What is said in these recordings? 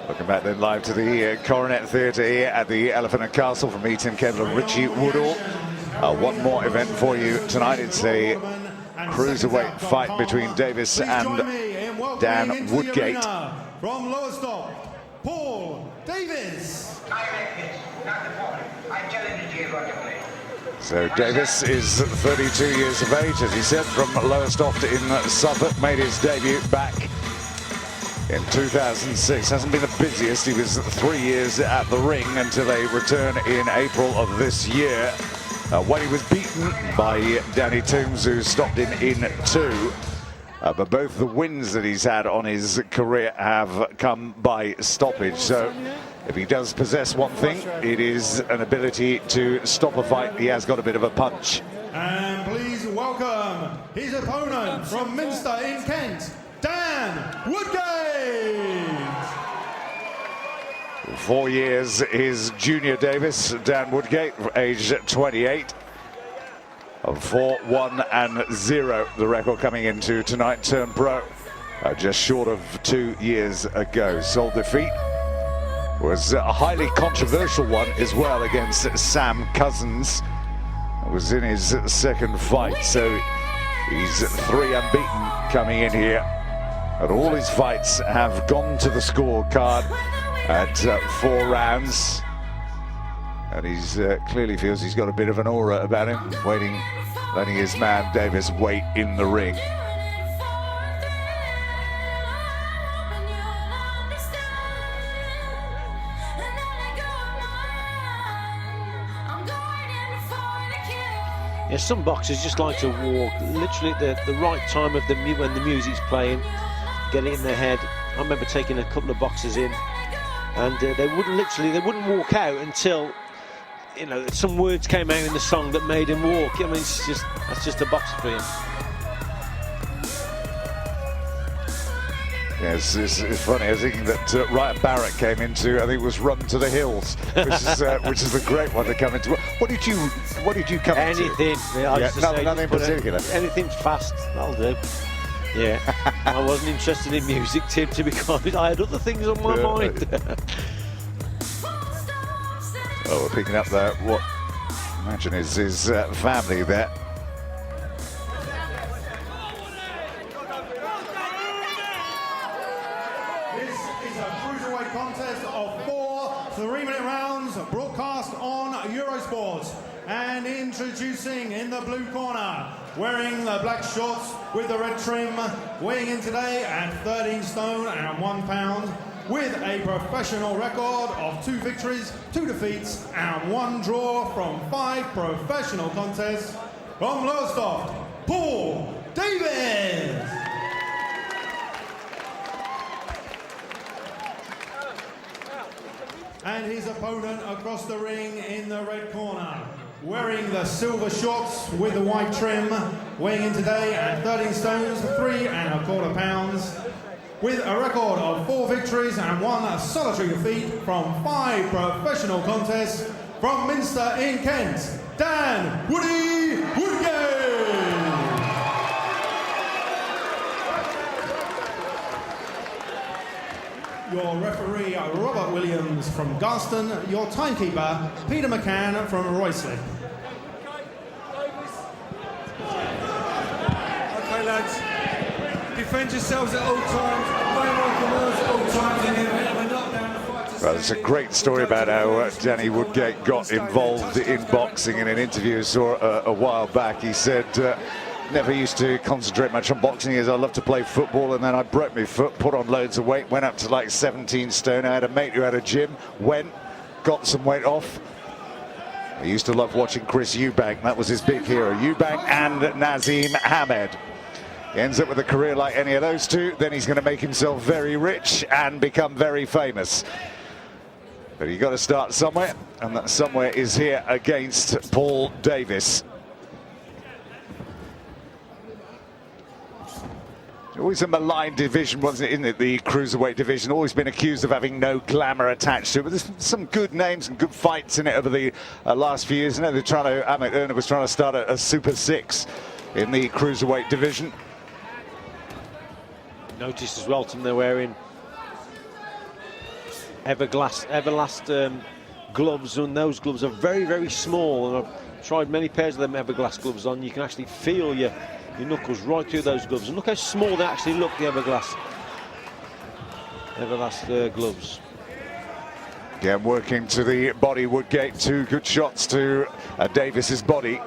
Welcome back then live to the Coronet Theatre here at the Elephant and Castle from me, Tim Kendall and Richie Woodall. One more event for you tonight. It's a cruiserweight fight between Davis and Dan Woodgate. From Lowestoft, Paul Davis. So Davis is 32 years of age, as he said, from Lowestoft in Suffolk. Made his debut back in 2006. Hasn't been the busiest. He was 3 years at the ring until a return in April of this year, when he was beaten by Danny Toombs, who stopped him in 2. But both the wins that he's had on his career have come by stoppage. So if he does possess one thing, it is an ability to stop a fight. He has got a bit of a punch. And please welcome his opponent from Minster in Kent, Dan Woodgate. 4 years is junior Davis, Dan Woodgate, age 28. Of 4-1-0, the record coming into tonight. Turned pro just short of 2 years ago. Sole defeat was a highly controversial one as well against Sam Cousins. It was in his second fight, so he's 3 unbeaten coming in here. And all his fights have gone to the scorecard at 4 rounds. And he's clearly feels he's got a bit of an aura about him, letting his man Davis wait in the ring. Yeah, some boxers just like to walk literally at the right time of when the music's playing, get it in their head. I remember taking a couple of boxers in, and they wouldn't walk out until, you know, some words came out in the song that made him walk. I mean, that's just a boxer for him. Yeah, it's funny. I was thinking that Ryan Barrett came into, I think it was Run to the Hills, which is a great one to come into. What did you come Anything. into? Anything. Yeah, nothing in particular. Anything fast, that'll do. Yeah. I wasn't interested in music, Tim, to be honest. I had other things on my mind. Oh, we're picking up what I imagine is his family there. This is a cruiserweight contest of 4 3-minute rounds broadcast on Eurosport. And introducing in the blue corner, wearing the black shorts with the red trim, weighing in today at 13 stone and 1 pound, with a professional record of 2 victories, 2 defeats, and 1 draw from 5 professional contests, from Lowestoft, Paul Davis. And his opponent across the ring in the red corner, wearing the silver shorts with the white trim, weighing in today at 13 stones, 3¼ pounds, with a record of 4 victories and 1 solitary defeat from 5 professional contests, from Minster in Kent, Dan Woodgate. Your referee, Robert Williams from Garston. Your timekeeper, Peter McCann from Royslip. Okay, lads. Defend yourselves at all times. Don't make the words at all times. And then have a knockdown the fight. Well, it's a great story about how Danny Woodgate got involved in boxing. In an interview I saw a while back, he said, never used to concentrate much on boxing, as I love to play football, and then I broke my foot, put on loads of weight, went up to like 17 stone. I had a mate who had a gym, got some weight off. I used to love watching Chris Eubank, that was his big hero. Eubank and Nazim Hamed. He ends up with a career like any of those two, then he's going to make himself very rich and become very famous. But you've got to start somewhere, and that somewhere is here against Paul Davis. Always a maligned division, wasn't it, in the cruiserweight division? Always been accused of having no glamour attached to it. But there's some good names and good fights in it over the last few years. You know, Amit Erner was trying to start a Super 6 in the cruiserweight division. Noticed as well, Tim, they're wearing Everlast gloves, and those gloves are very, very small. And I've tried many pairs of them Everlast gloves on. You can actually feel your knuckles right through those gloves. And look how small they actually look, the Everlast gloves. Again, working to the body, Woodgate. 2 good shots to Davis's body.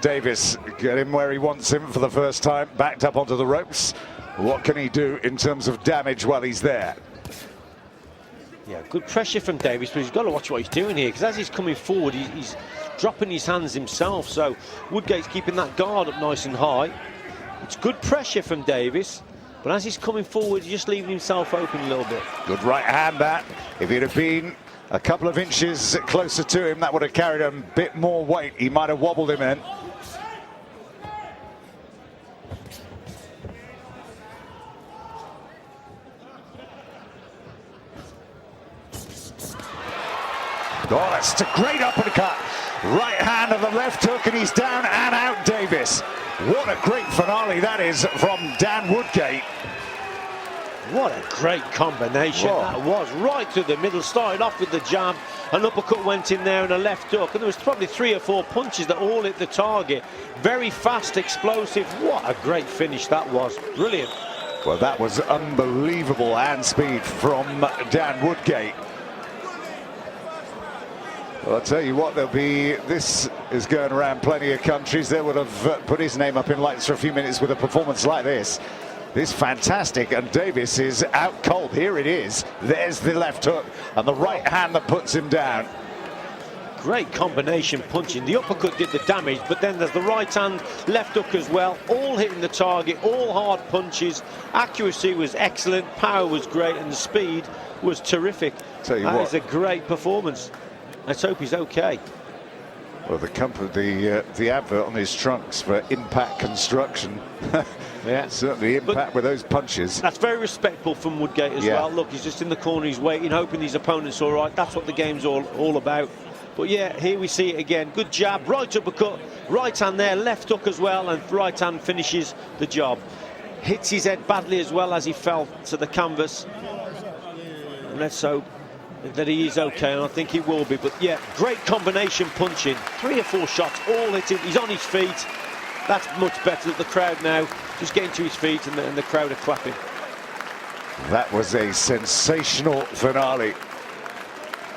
Davis get him where he wants him for the first time, backed up onto the ropes. What can he do in terms of damage while he's there? Yeah, good pressure from Davis, but he's got to watch what he's doing here, because as he's coming forward, he's dropping his hands himself. So Woodgate's keeping that guard up nice and high. It's good pressure from Davis, but as he's coming forward, he's just leaving himself open a little bit. Good right hand, that. If he'd have been a couple of inches closer to him, that would have carried a bit more weight. He might have wobbled him in. Oh, that's a great uppercut. Right hand of the left hook, and he's down and out, Davis. What a great finale that is from Dan Woodgate. What a great combination that was, right through the middle. Started off with the jab, an uppercut went in there and a left hook, and there was probably 3 or 4 punches that all hit the target. Very fast, explosive. What a great finish that was. Brilliant. Well, that was unbelievable hand speed from Dan Woodgate. Well, I'll tell you what, this is going around plenty of countries. They would have put his name up in lights for a few minutes with a performance like this. This fantastic, and Davis is out cold. Here it is. There's the left hook and the right hand that puts him down. Great combination punching. The uppercut did the damage, but then there's the right hand, left hook as well, all hitting the target, all hard punches. Accuracy was excellent, power was great, and the speed was terrific. Tell you that what, is a great performance. Let's hope he's okay. Well, the advert on his trunks for Impact Construction. Yeah, certainly impact with those punches. That's very respectful from Woodgate as well. Look, he's just in the corner, he's waiting, hoping his opponent's all right. That's what the game's all about. But yeah, here we see it again. Good jab, right uppercut, right hand there, left hook as well, and right hand finishes the job. Hits his head badly as well as he fell to the canvas. And let's hope that he is okay, and I think he will be. But yeah, great combination punching. 3 or 4 shots, all hitting. He's on his feet. That's much better. The crowd now just getting to his feet, and the crowd are clapping. That was a sensational finale.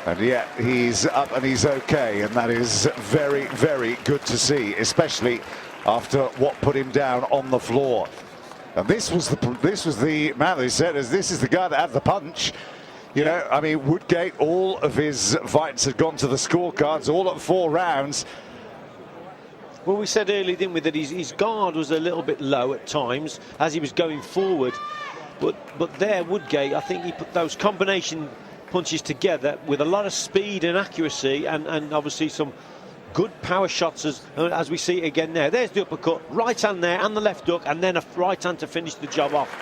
And yet he's up and he's okay, and that is very, very good to see, especially after what put him down on the floor. And this was the man they said, as this is the guy that had the punch. You know, I mean, Woodgate, all of his fights had gone to the scorecards, all at 4 rounds. Well, we said earlier, didn't we, that his guard was a little bit low at times as he was going forward. But there, Woodgate, I think he put those combination punches together with a lot of speed and accuracy, and obviously some good power shots as we see it again there. There's the uppercut, right hand there, and the left hook, and then a right hand to finish the job off.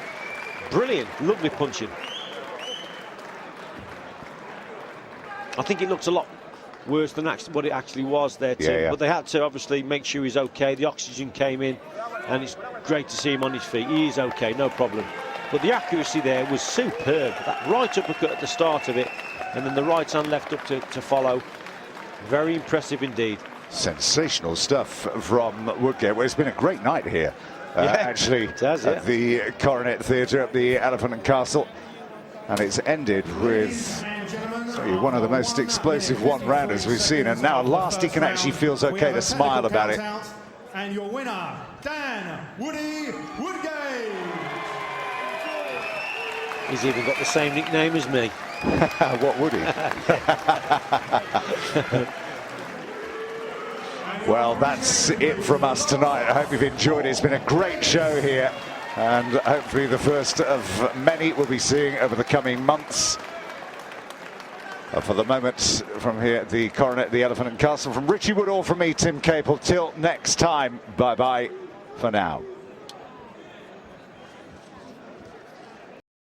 Brilliant, lovely punching. I think it looks a lot worse than what it actually was there, Tim. But they had to obviously make sure he's okay. The oxygen came in, and it's great to see him on his feet. He is okay, no problem. But the accuracy there was superb. That right uppercut at the start of it, and then the right hand left up to follow. Very impressive indeed. Sensational stuff from Woodgate. Well, it's been a great night here, actually, it has, at the Coronet Theatre at the Elephant and Castle. And it's ended with one of the most explosive one-rounders we've seen. And now at last he can actually feels okay to smile about it. And your winner, Dan Woody Woodgate. He's even got the same nickname as me. What would he? Well, that's it from us tonight. I hope you've enjoyed it. It's been a great show here, and hopefully the first of many we'll be seeing over the coming months. For the moment, from here at the Coronet, the Elephant and Castle, from Richie Woodall, from me, Tim Capel. Till next time, bye-bye for now.